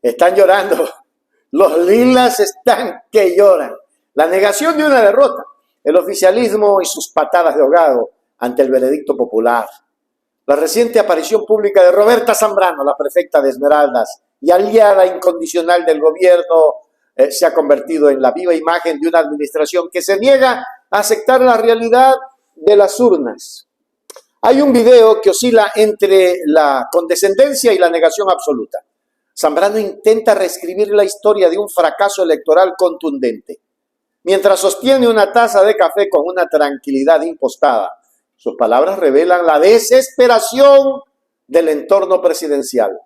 Están llorando. Los lilas están que lloran. La negación de una derrota. El oficialismo y sus patadas de ahogado ante el veredicto popular. La reciente aparición pública de Roberta Zambrano, la prefecta de Esmeraldas y aliada incondicional del gobierno, se ha convertido en la viva imagen de una administración que se niega a aceptar la realidad de las urnas. Hay un video que oscila entre la condescendencia y la negación absoluta. Zambrano intenta reescribir la historia de un fracaso electoral contundente. Mientras sostiene una taza de café con una tranquilidad impostada, sus palabras revelan la desesperación del entorno presidencial.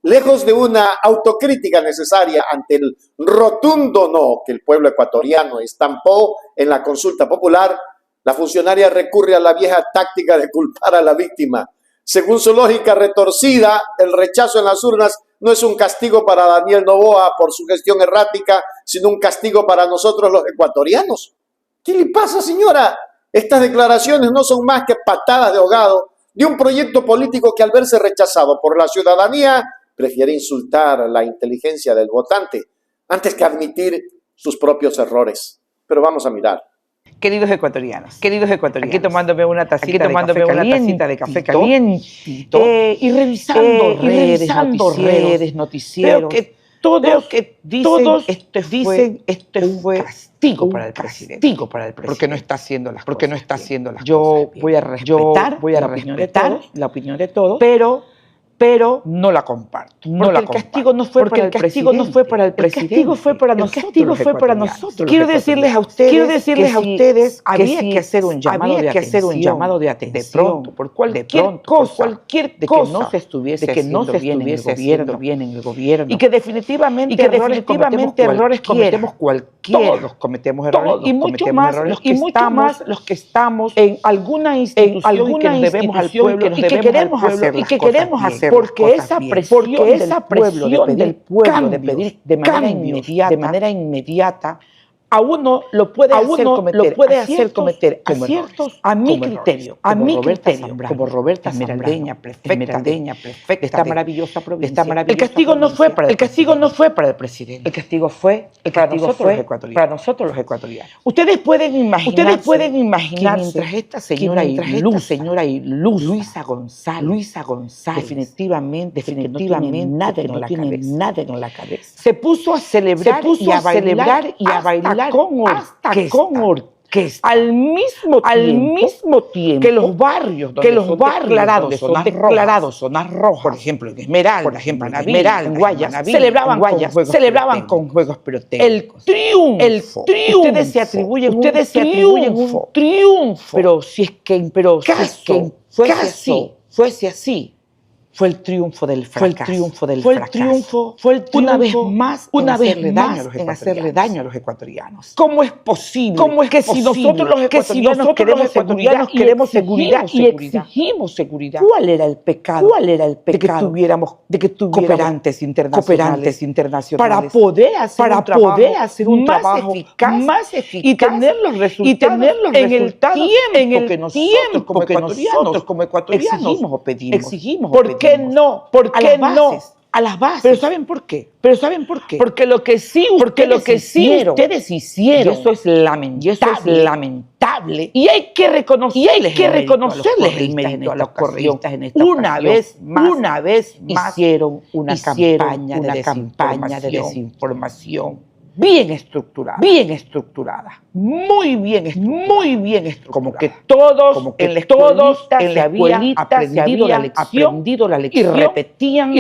Lejos de una autocrítica necesaria ante el rotundo no que el pueblo ecuatoriano estampó en la consulta popular, la funcionaria recurre a la vieja táctica de culpar a la víctima. Según su lógica retorcida, el rechazo en las urnas no es un castigo para Daniel Noboa por su gestión errática, sino un castigo para nosotros los ecuatorianos. ¿Qué le pasa, señora? Estas declaraciones no son más que patadas de ahogado de un proyecto político que al verse rechazado por la ciudadanía prefiere insultar la inteligencia del votante antes que admitir sus propios errores. Pero vamos a mirar. Queridos ecuatorianos, aquí tomándome una tacita de café calientito y revisando redes, noticieros, que todos dicen este fue castigo para el presidente, porque no está haciendo las cosas. Yo voy a respetar la opinión de todos, pero no la comparto. Porque el castigo no fue para el presidente. El castigo fue para nosotros. Quiero decirles a ustedes que había que hacer un llamado de atención. De pronto, por cualquier cosa, de que no se estuviese haciendo bien en el gobierno. Y que definitivamente errores cometemos cualquiera. Todos cometemos errores. Y mucho más los que estamos en alguna institución y que nos debemos al pueblo y que queremos hacer porque esa presión del pueblo de pedir de manera inmediata a uno lo puede hacer cometer aciertos a mi criterio, como Roberta Esmeraldeña, prefecta de esta maravillosa provincia. El castigo no fue para el presidente. El castigo fue para nosotros los ecuatorianos. Ustedes pueden imaginar que mientras esta señora Iluz, Luisa González, definitivamente nada en la cabeza, se puso a celebrar y a bailar con orquesta, al mismo tiempo que los barrios son declarados zonas rojas, por ejemplo en Esmeralda, en Guayas, celebraban con juegos pirotécnicos. El triunfo. Ustedes se atribuyen un triunfo. Pero si es que fuese así, fue el triunfo del fracaso. Fue el triunfo una vez más en hacerle daño a los ecuatorianos. ¿Cómo es posible? Que si nosotros los ecuatorianos queremos seguridad y exigimos seguridad? ¿Cuál era el pecado? De que tuviéramos cooperantes internacionales para poder hacer un trabajo más eficaz y tener los resultados en el tiempo que nosotros como ecuatorianos exigimos. ¿Por qué no? A las bases. ¿Pero saben por qué? Porque lo que sí ustedes hicieron, y eso es lamentable, y hay que reconocerles el mérito a los correístas en esta ocasión. Una vez más hicieron una campaña de desinformación bien estructurada, muy bien estructurada. Como que todos en la escuelita se habían aprendido la lección y repetían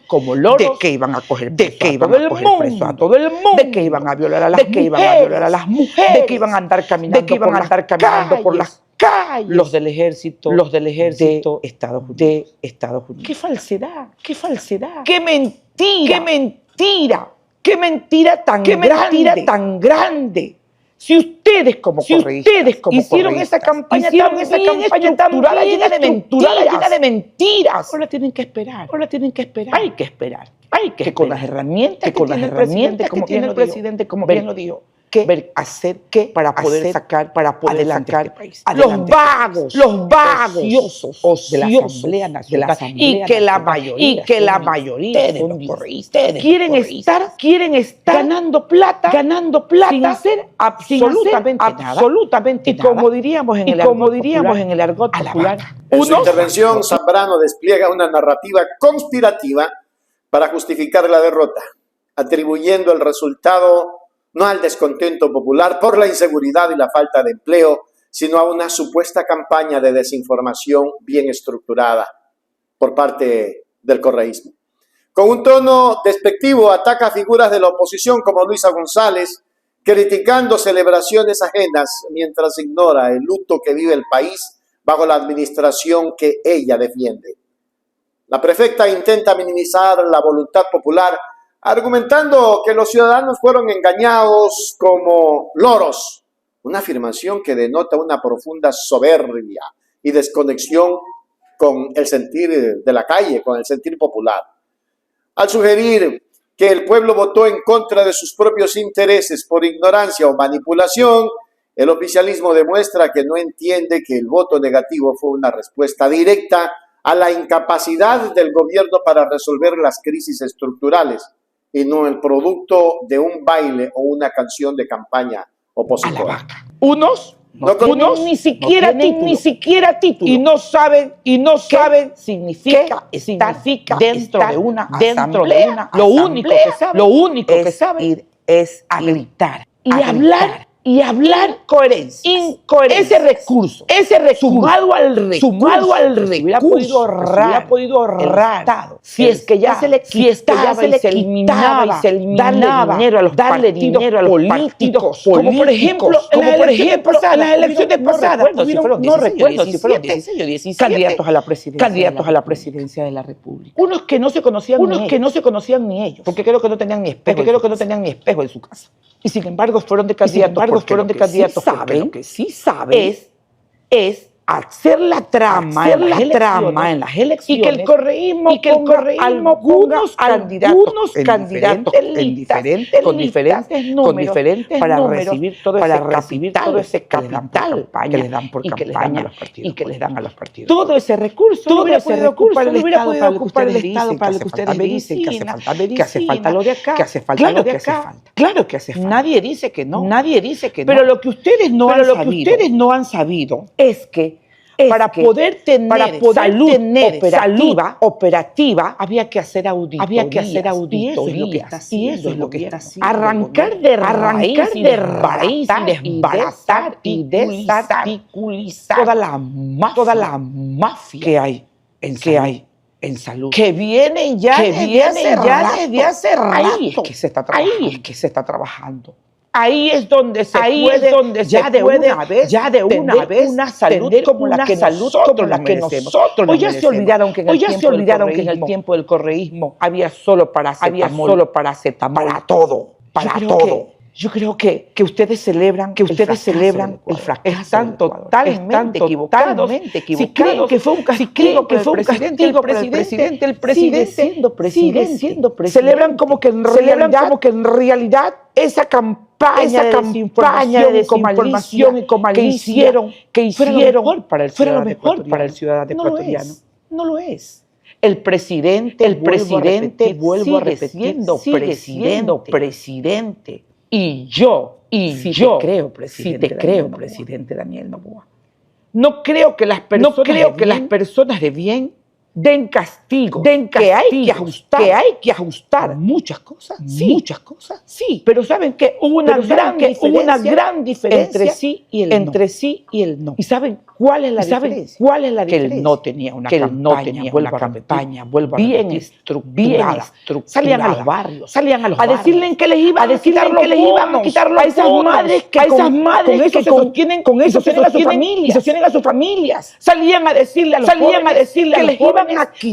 como loros de que iban a coger preso a todo el mundo, de que iban a violar a las mujeres, de que iban a andar caminando por las calles, los del ejército de Estados Unidos. ¡Qué falsedad! ¡Qué mentira tan grande! Si ustedes como correístas hicieron esa campaña tan estructurada, llena de mentiras. Ahora tienen que esperar. Hay que esperar. Que con las herramientas que tiene el presidente, como bien lo dijo, hacer qué para poder sacar adelante este país. Los vagos, ociosos de la Asamblea Nacional y que la mayoría de los correístas quieren estar ganando plata sin hacer absolutamente nada. Y como diríamos en el argot popular, en su intervención, Zambrano despliega una narrativa conspirativa para justificar la derrota, atribuyendo el resultado no al descontento popular por la inseguridad y la falta de empleo, sino a una supuesta campaña de desinformación bien estructurada por parte del correísmo. Con un tono despectivo ataca a figuras de la oposición como Luisa González, criticando celebraciones ajenas mientras ignora el luto que vive el país bajo la administración que ella defiende. La prefecta intenta minimizar la voluntad popular, argumentando que los ciudadanos fueron engañados como loros, una afirmación que denota una profunda soberbia y desconexión con el sentir de la calle, con el sentir popular. Al sugerir que el pueblo votó en contra de sus propios intereses por ignorancia o manipulación, el oficialismo demuestra que no entiende que el voto negativo fue una respuesta directa a la incapacidad del gobierno para resolver las crisis estructurales y no el producto de un baile o una canción de campaña opositora. Unos no tienen ni siquiera título y no saben qué significa dentro de una asamblea. Lo único que saben es gritar y hablar incoherencia. Ese recurso sumado al recurso hubiera podido ahorrar el Estado. Si es que ya se le quitaba y se eliminaba dinero a los partidos políticos, como por ejemplo en las elecciones pasadas, no recuerdo si fueron 16 o 17 candidatos a la presidencia de la República. Unos que no se conocían ni ellos, porque creo que no tenían ni espejo en su casa. Y sin embargo fueron de candidatos, porque lo que sí saben es hacer la trama en las elecciones y que el correísmo ponga algunos candidatos con diferentes números para recibir todo ese capital que les dan por campaña y que les dan a los partidos. Todo ese recurso no hubiera podido ocupar el Estado para lo que ustedes me dicen, que hace falta lo de acá, que hace falta lo de acá. Claro que hace falta. Nadie dice que no. Pero lo que ustedes no han sabido es que para poder tener salud operativa había que hacer auditorías. Y eso es lo que está haciendo. Arrancar de raíz y desbaratar y desarticulizar toda la mafia que hay en salud. Que viene ya desde hace rato. Ahí es que se está trabajando. Ahí es donde se puede ya de una vez una salud como la que nosotros merecemos. O ya se olvidaron que en el tiempo del correísmo había solo paracetamol para todo. Yo creo que ustedes celebran el fracaso. Están totalmente equivocados. Si creen que fue un castigo para el presidente sigue siendo presidente. Celebran como que en realidad esa campaña de desinformación y comalicia que hicieron fue lo mejor para el ciudadano ecuatoriano. No lo es. El presidente, vuelvo a repetir, sigue siendo presidente. Y yo te creo, presidente Daniel Noboa. No creo que las personas de bien den castigo, que hay que ajustar muchas cosas, sí, pero saben que hubo una gran diferencia entre sí y el no. ¿Y saben cuál es la diferencia? Que el no tenía una campaña bien estructurada. Salían a los barrios, a decirle que les iban a quitar los madres que sostienen a sus familias. Salían a decirle a los jóvenes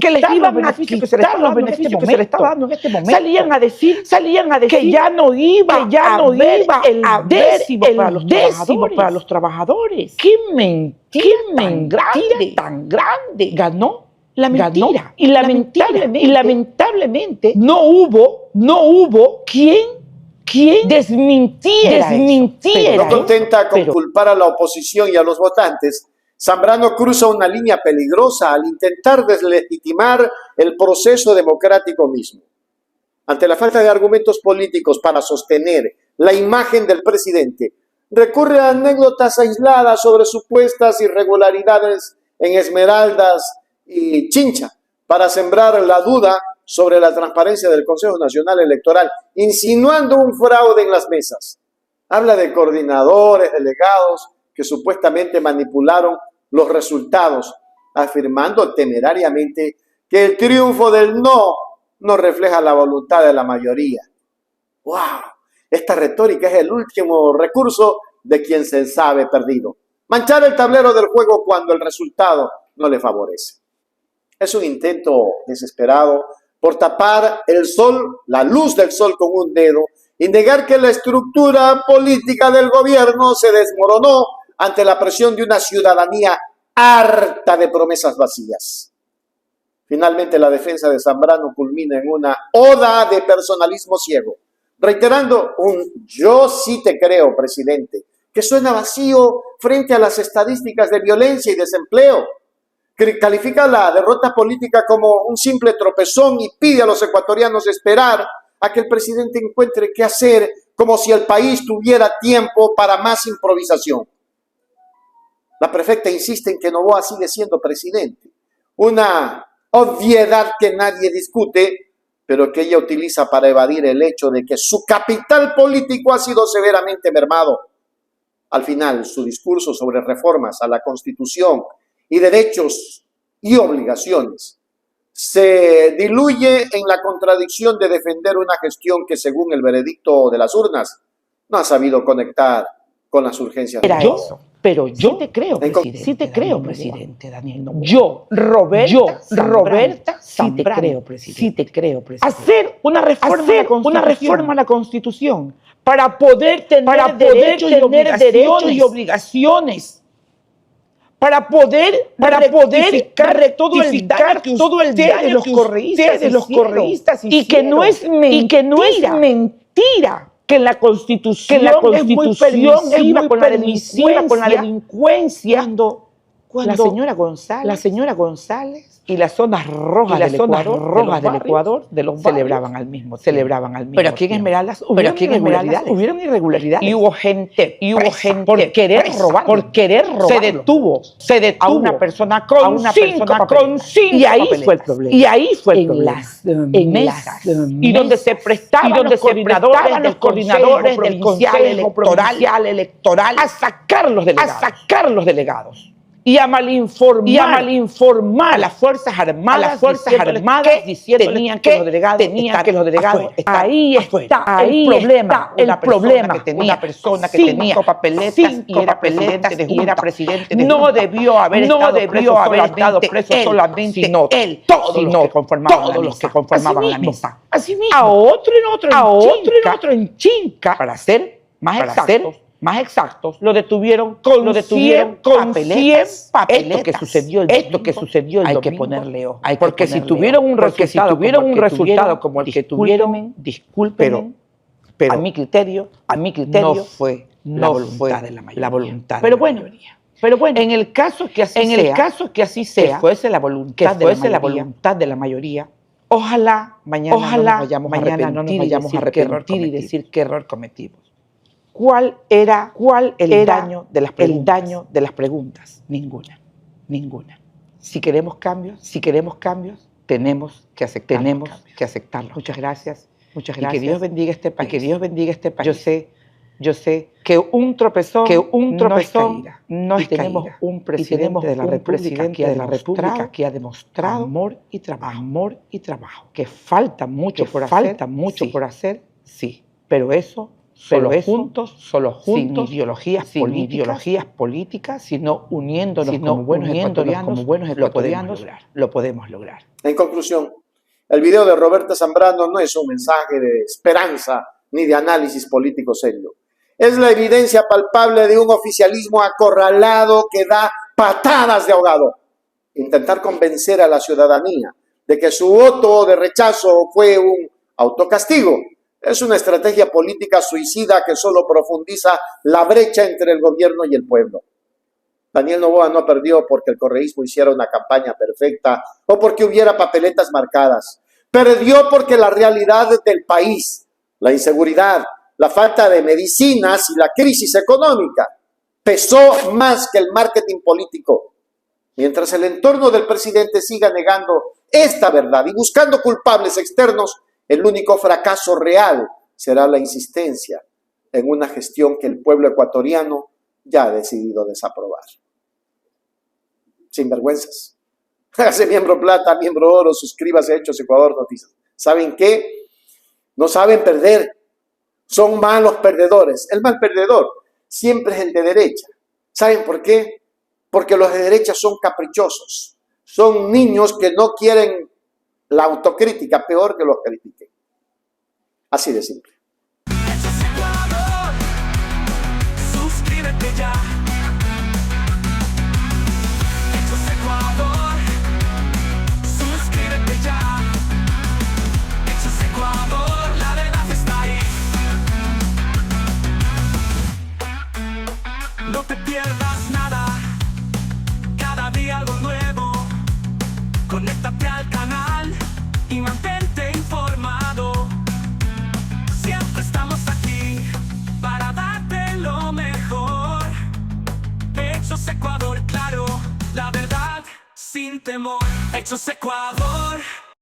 que les iban a quitar los beneficios que se le estaba dando en este momento. Salían a decir que ya no iba a haber el décimo para los trabajadores. ¡Qué mentira tan grande! Ganó la mentira. Y lamentablemente no hubo quien quien desmintiera. No contenta con culpar a la oposición y a los votantes, Zambrano cruza una línea peligrosa al intentar deslegitimar el proceso democrático mismo. Ante la falta de argumentos políticos para sostener la imagen del presidente, recurre a anécdotas aisladas sobre supuestas irregularidades en Esmeraldas y Chincha para sembrar la duda sobre la transparencia del Consejo Nacional Electoral, insinuando un fraude en las mesas. Habla de coordinadores, delegados que supuestamente manipularon los resultados, afirmando temerariamente que el triunfo del no refleja la voluntad de la mayoría. ¡Wow! Esta retórica es el último recurso de quien se sabe perdido. Manchar el tablero del juego cuando el resultado no le favorece. Es un intento desesperado por tapar el sol, la luz del sol con un dedo y negar que la estructura política del gobierno se desmoronó ante la presión de una ciudadanía harta de promesas vacías. Finalmente, la defensa de Zambrano culmina en una oda de personalismo ciego, reiterando un "yo sí te creo, presidente", que suena vacío frente a las estadísticas de violencia y desempleo. Califica la derrota política como un simple tropezón y pide a los ecuatorianos esperar a que el presidente encuentre qué hacer, como si el país tuviera tiempo para más improvisación. La prefecta insiste en que Noboa sigue siendo presidente, una obviedad que nadie discute, pero que ella utiliza para evadir el hecho de que su capital político ha sido severamente mermado. Al final, su discurso sobre reformas a la Constitución y derechos y obligaciones se diluye en la contradicción de defender una gestión que, según el veredicto de las urnas, no ha sabido conectar con las urgencias del pueblo. Pero yo te creo, presidente. Sí te creo, presidente Daniel Noboa. Yo, Roberta, sí te creo, presidente. Sí te creo, presidente. Hacer una reforma a la Constitución para poder tener derechos y obligaciones. Para poder rectificar todo el daño que ustedes, los correístas, hicieron. Y que no es mentira que la Constitución es muy permisiva con la delincuencia cuando la señora González y las zonas rojas del Ecuador celebraban al mismo tiempo. Pero aquí en Esmeraldas hubieron irregularidades. Y hubo gente por querer robar. Se detuvo a una persona con cinco papeles. Y ahí fue el problema. En las mesas. Y donde se prestaban los coordinadores del Consejo Provincial Electoral a sacar los delegados. Y a malinformar a las Fuerzas Armadas, diciendo que los delegados estaban ahí está el problema. Una persona que tenía papeletas y era presidente de no debió haber estado preso solamente él, todos los que conformaban la mesa. Así mismo. A otro en Chinca, para ser más exactos, lo detuvieron con 100 papeletas. Esto que sucedió el domingo, hay que ponerle ojo. Porque si tuvieron un resultado como el que tuvieron, disculpen, pero a mi criterio no fue la voluntad de la mayoría. Pero bueno, en el caso que así sea, que fuese la voluntad de la mayoría, ojalá mañana no nos vayamos a arrepentir y decir qué error cometimos. ¿Cuál era el daño de las preguntas? Ninguna. Si queremos cambios, tenemos que aceptarlos. Muchas gracias. Y que Dios bendiga este país. Yo sé que un tropezón no es tenemos caída. Un presidente de la República que ha demostrado amor y trabajo. Que falta mucho por hacer, sí, pero eso solo juntos, sin ideologías políticas, sino uniéndonos como buenos ecuatorianos, lo podemos lograr. En conclusión, el video de Roberta Zambrano no es un mensaje de esperanza ni de análisis político serio. Es la evidencia palpable de un oficialismo acorralado que da patadas de ahogado. Intentar convencer a la ciudadanía de que su voto de rechazo fue un autocastigo Es una estrategia política suicida que solo profundiza la brecha entre el gobierno y el pueblo. Daniel Noboa no perdió porque el correísmo hiciera una campaña perfecta o porque hubiera papeletas marcadas. Perdió porque la realidad del país, la inseguridad, la falta de medicinas y la crisis económica pesó más que el marketing político. Mientras el entorno del presidente siga negando esta verdad y buscando culpables externos, el único fracaso real será la insistencia en una gestión que el pueblo ecuatoriano ya ha decidido desaprobar. Sin vergüenzas. Hágase miembro plata, miembro oro, suscríbase a Hechos Ecuador Noticias. ¿Saben qué? No saben perder. Son malos perdedores. El mal perdedor siempre es el de derecha. ¿Saben por qué? Porque los de derecha son caprichosos. Son niños que no quieren la autocrítica, peor que los critiquen. Así de simple. Hechos Ecuador, suscríbete ya. Hechos Ecuador, suscríbete ya. Hechos Ecuador, la verdad está ahí. No te pierdas nada, cada día algo nuevo. Conéctate al canal y mantente informado. Siempre estamos aquí para darte lo mejor. Hechos Ecuador, claro, la verdad sin temor. Hechos Ecuador.